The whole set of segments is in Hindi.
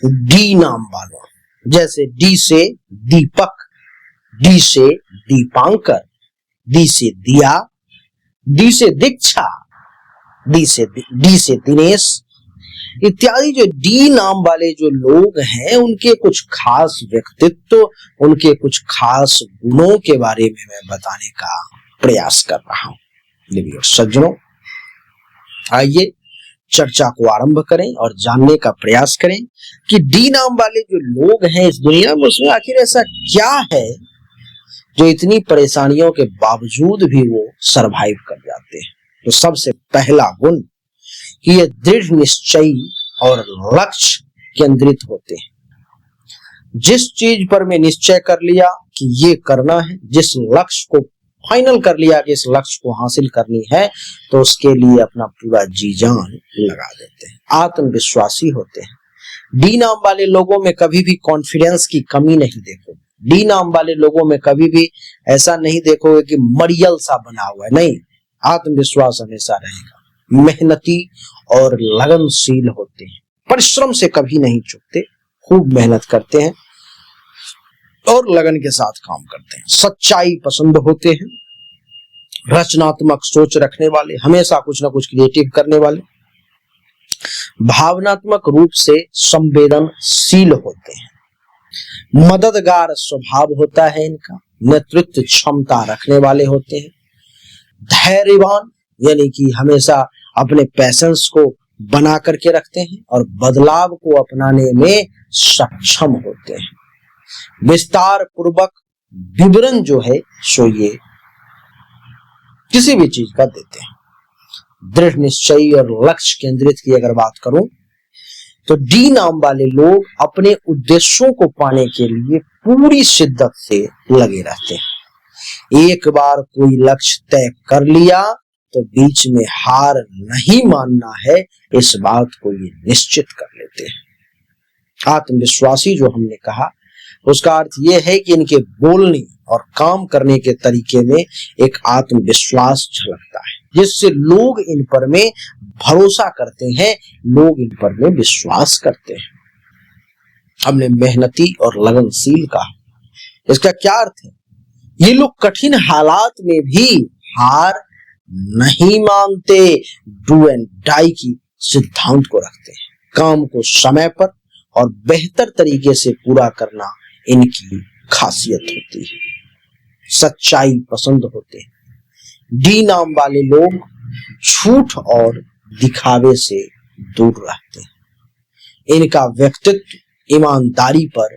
डी नाम वालों, जैसे डी से दीपक, डी से दीपांकर, डी से दिया, डी से दीक्षा, डी से दिनेश इत्यादि। जो डी नाम वाले जो लोग हैं उनके कुछ खास व्यक्तित्व, उनके कुछ खास गुणों के बारे में मैं बताने का प्रयास कर रहा हूं। सज्जनों, आइए चर्चा को आरंभ करें और जानने का प्रयास करें कि डी नाम वाले जो लोग हैं इस दुनिया में, उसमें आखिर ऐसा क्या है जो इतनी परेशानियों के बावजूद भी वो सरवाइव कर जाते हैं। तो सबसे पहला गुण कि ये दृढ़ निश्चयी और लक्ष्य केंद्रित होते हैं। जिस चीज पर मैं निश्चय कर लिया कि ये करना है, जिस लक्ष्य को फाइनल कर लिया कि इस लक्ष्य को हासिल करनी है, तो उसके लिए अपना पूरा जी जान लगा देते हैं। आत्मविश्वासी होते हैं। डी नाम वाले लोगों में कभी भी कॉन्फिडेंस की कमी नहीं देखोगे। डी नाम वाले लोगों में कभी भी ऐसा नहीं देखोगे कि मरियल सा बना हुआ है, नहीं, आत्मविश्वास हमेशा रहेगा। मेहनती और लगनशील होते हैं, परिश्रम से कभी नहीं चूकते, खूब मेहनत करते हैं और लगन के साथ काम करते हैं। सच्चाई पसंद होते हैं, रचनात्मक सोच रखने वाले, हमेशा कुछ ना कुछ क्रिएटिव करने वाले, भावनात्मक रूप से संवेदनशील होते हैं, मददगार स्वभाव होता है इनका, नेतृत्व क्षमता रखने वाले होते हैं, धैर्यवान यानी कि हमेशा अपने पैशंस को बना करके रखते हैं और बदलाव को अपनाने में सक्षम होते हैं। विस्तार पूर्वक विवरण जो है सो ये किसी भी चीज का देते हैं। दृढ़ निश्चयी और लक्ष्य केंद्रित की अगर बात करूं तो डी नाम वाले लोग अपने उद्देश्यों को पाने के लिए पूरी शिद्दत से लगे रहते हैं। एक बार कोई लक्ष्य तय कर लिया तो बीच में हार नहीं मानना है, इस बात को ये निश्चित कर लेते हैं। आत्मविश्वासी जो हमने कहा उसका अर्थ यह है कि इनके बोलने और काम करने के तरीके में एक आत्मविश्वास झलकता है, जिससे लोग इन पर में भरोसा करते हैं, लोग इन पर में विश्वास करते हैं। हमने मेहनती और लगनशील कहा, इसका क्या अर्थ है? ये लोग कठिन हालात में भी हार नहीं मानते, डू एंड डाई की सिद्धांत को रखते हैं। काम को समय पर और बेहतर तरीके से पूरा करना इनकी खासियत होती है। सच्चाई पसंद होते हैं। डी नाम वाले लोग झूठ और दिखावे से दूर रहते हैं। इनका व्यक्तित्व ईमानदारी पर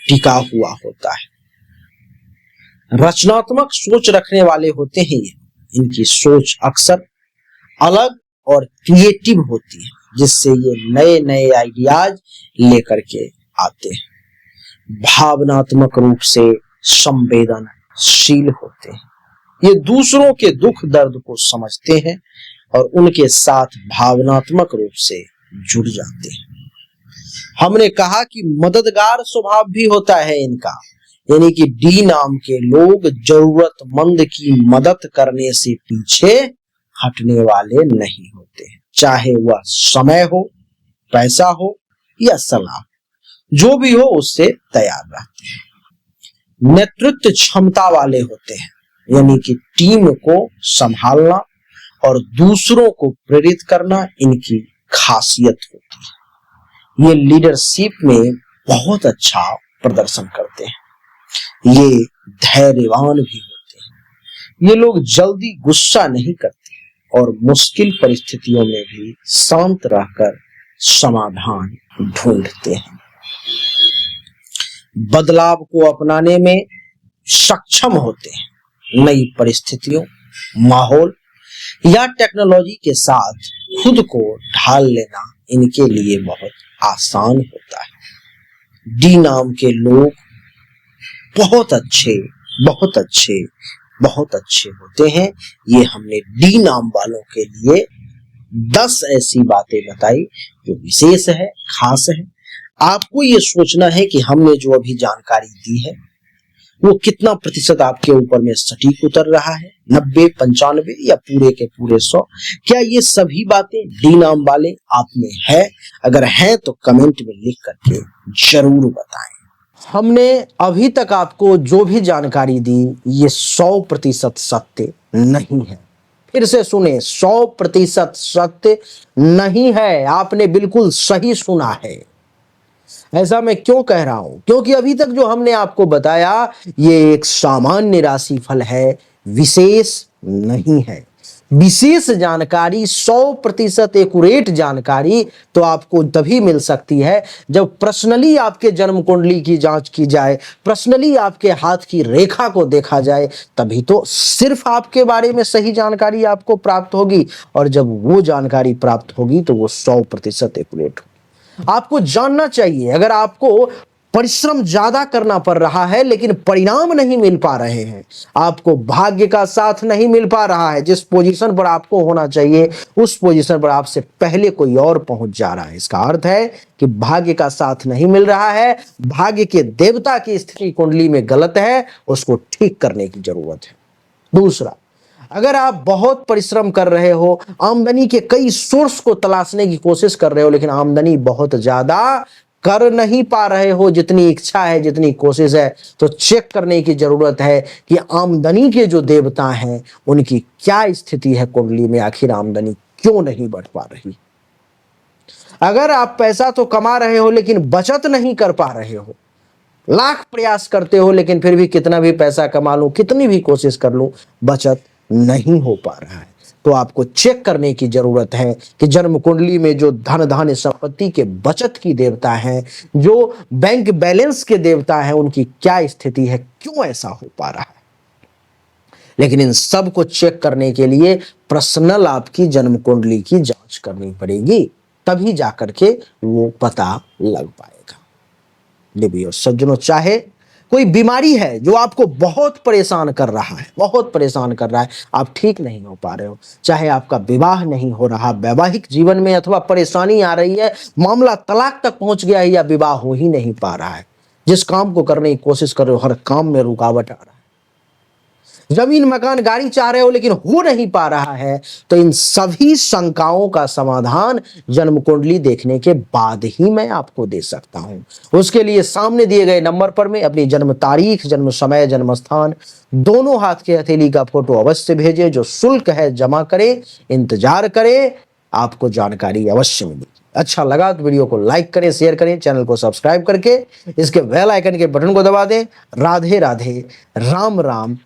टिका हुआ होता है। रचनात्मक सोच रखने वाले होते हैं ये। इनकी सोच अक्सर अलग और क्रिएटिव होती है, जिससे ये नए नए आइडियाज लेकर के आते हैं। भावनात्मक रूप से संवेदनशील होते हैं। ये दूसरों के दुख दर्द को समझते हैं और उनके साथ भावनात्मक रूप से जुड़ जाते हैं। हमने कहा कि मददगार स्वभाव भी होता है इनका, यानी कि डी नाम के लोग जरूरतमंद की मदद करने से पीछे हटने वाले नहीं होते, चाहे वह समय हो, पैसा हो या सलाह, जो भी हो उससे तैयार रहते हैं। नेतृत्व क्षमता वाले होते हैं, यानी कि टीम को संभालना और दूसरों को प्रेरित करना इनकी खासियत होती है। ये लीडरशिप में बहुत अच्छा प्रदर्शन करते हैं। ये धैर्यवान भी होते हैं। ये लोग जल्दी गुस्सा नहीं करते और मुश्किल परिस्थितियों में भी शांत रहकर समाधान ढूंढते हैं। बदलाव को अपनाने में सक्षम होते हैं। नई परिस्थितियों, माहौल या टेक्नोलॉजी के साथ खुद को ढाल लेना इनके लिए बहुत आसान होता है। डी नाम के लोग बहुत अच्छे होते हैं। ये हमने डी नाम वालों के लिए 10 ऐसी बातें बताई जो विशेष है, खास है। आपको ये सोचना है कि हमने जो अभी जानकारी दी है वो कितना प्रतिशत आपके ऊपर में सटीक उतर रहा है, 90, 95 या पूरे के पूरे 100? क्या ये सभी बातें डी नाम वाले आप में है? अगर है तो कमेंट में लिख करके जरूर बताएं। हमने अभी तक आपको जो भी जानकारी दी ये 100% सत्य नहीं है। फिर से सुने, 100% सत्य नहीं है। आपने बिल्कुल सही सुना है। ऐसा मैं क्यों कह रहा हूं? क्योंकि अभी तक जो हमने आपको बताया ये एक सामान्य राशिफल है, विशेष नहीं है। विशेष जानकारी, 100% एक्यूरेट जानकारी तो आपको तभी मिल सकती है जब पर्सनली आपके जन्म कुंडली की जांच की जाए, पर्सनली आपके हाथ की रेखा को देखा जाए, तभी तो सिर्फ आपके बारे में सही जानकारी आपको प्राप्त होगी। और जब वो जानकारी प्राप्त होगी तो वो 100% एक्यूरेट होगी। आपको जानना चाहिए, अगर आपको परिश्रम ज्यादा करना पड़ रहा है लेकिन परिणाम नहीं मिल पा रहे हैं, आपको भाग्य का साथ नहीं मिल पा रहा है, जिस पोजीशन पर आपको होना चाहिए उस पोजीशन पर आपसे पहले कोई और पहुंच जा रहा है, इसका अर्थ है कि भाग्य का साथ नहीं मिल रहा है, भाग्य के देवता की स्थिति कुंडली में गलत है, उसको ठीक करने की जरूरत है। दूसरा, अगर आप बहुत परिश्रम कर रहे हो, आमदनी के कई सोर्स को तलाशने की कोशिश कर रहे हो, लेकिन आमदनी बहुत ज्यादा कर नहीं पा रहे हो जितनी इच्छा है, जितनी कोशिश है, तो चेक करने की जरूरत है कि आमदनी के जो देवता हैं उनकी क्या स्थिति है कुंडली में, आखिर आमदनी क्यों नहीं बढ़ पा रही। अगर आप पैसा तो कमा रहे हो लेकिन बचत नहीं कर पा रहे हो, लाख प्रयास करते हो लेकिन फिर भी कितना भी पैसा कमा लूं, कितनी भी कोशिश कर लूं, बचत नहीं हो पा रहा है, तो आपको चेक करने की जरूरत है कि जन्म कुंडली में जो धन धान्य संपत्ति के बचत की देवता हैं, जो बैंक बैलेंस के देवता हैं, उनकी क्या स्थिति है, क्यों ऐसा हो पा रहा है। लेकिन इन सब को चेक करने के लिए पर्सनल आपकी जन्म कुंडली की जांच करनी पड़ेगी, तभी जाकर के वो पता लग पाएगा। देवियों सज्जनों, चाहे कोई बीमारी है जो आपको बहुत परेशान कर रहा है, बहुत परेशान कर रहा है, आप ठीक नहीं हो पा रहे हो, चाहे आपका विवाह नहीं हो रहा, वैवाहिक जीवन में अथवा परेशानी आ रही है, मामला तलाक तक पहुंच गया है या विवाह हो ही नहीं पा रहा है, जिस काम को करने की कोशिश कर रहे हो हर काम में रुकावट आ रहा है, जमीन मकान गाड़ी चाह रहे हो लेकिन हो नहीं पा रहा है, तो इन सभी शंकाओं का समाधान जन्म कुंडली देखने के बाद ही मैं आपको दे सकता हूं। उसके लिए सामने दिए गए नंबर पर में अपनी जन्म तारीख, जन्म समय, जन्म स्थान, दोनों हाथ के हथेली का फोटो अवश्य भेजें। जो शुल्क है जमा करें, इंतजार करें, आपको जानकारी अवश्य मिलेगी। अच्छा लगा तो वीडियो को लाइक करें, शेयर करें, चैनल को सब्सक्राइब करके इसके बेल आइकन के बटन को दबा दें। राधे राधे, राम राम।